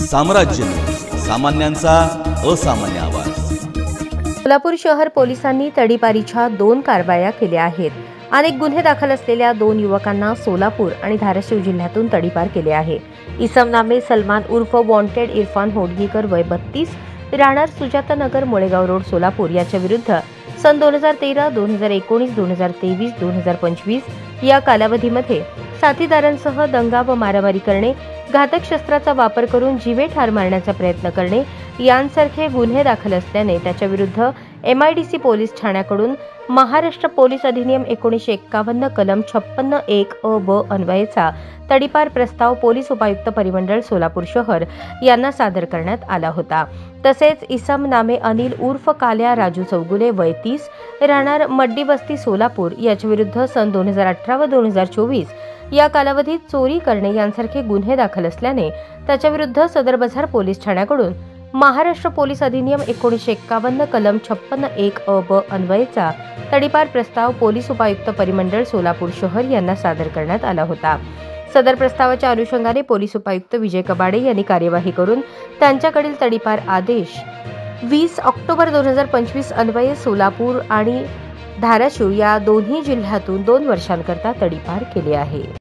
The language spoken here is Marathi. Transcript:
साम्राज्य, सामान्यांचा असामान्य आवाज। सोलापूर शहर पोलिसांनी तडीपारीच्या 2 कारवाया केल्या आहेत। अनेक गुन्हे दाखल असलेल्या 2 युवकांना सोलापूर आणि धाराशिव जिल्ह्यातून तडीपार केले आहे। इसम नामे सलमान उर्फ वॉन्टेड इरफान होडगीकर वय 32, राहणार सुजातानगर मुळेगाव रोड सोलापूर याच्या विरुद्ध सन 2013, 2019, 2023, 2025 या कालावधीमध्ये साथीदारांसह दंगा व मारामारी करणे, घातक शस्त्राचा वापर करून जीवे ठार मारण्याचा प्रयत्न करणे यांसारखे गुन्हे दाखल असल्याने त्याच्या विरुद्ध MIDC पोलीस ठाण्याकडून महाराष्ट्र पोलीस अधिनियम 1951 कलम 56(1) अ ब अन्वयेचा तडीपार प्रस्ताव पोलीस उपायुक्त परिमंडळ सोलापूर शहर यांना सादर करण्यात आला होता। तसेच इसम नामे अनिल उर्फ काल्या राजू चौगुले वय 30, राहणार मड्डी बस्ती सोलापूर याच्या विरुद्ध सन 2018 व 2024 या कालावधीत चोरी करणे यांसारखे गुन्हे दाखल असल्याने त्याच्या विरुद्ध सदर बाजार पोलीस ठाण्याकडून महाराष्ट्र पोलीस अधिनियम 1951 कलम 56(1) अ ब अन्वयेचा तडीपार प्रस्ताव पोलीस उपायुक्त परिमंडळ सोलापूर शहर यांना सादर करण्यात आला होता। सदर प्रस्तावाच्या अनुषंगाने पोलीस उपायुक्त विजय कबाडे यांनी कार्यवाही करून त्यांच्याकडील तडीपार आदेश 20 ऑक्टोबर 2025 अन्वये सोलापूर आणि धाराशिव या दोन्ही जिल्ह्यातून 2 वर्षांकरता तडीपार केले आहे।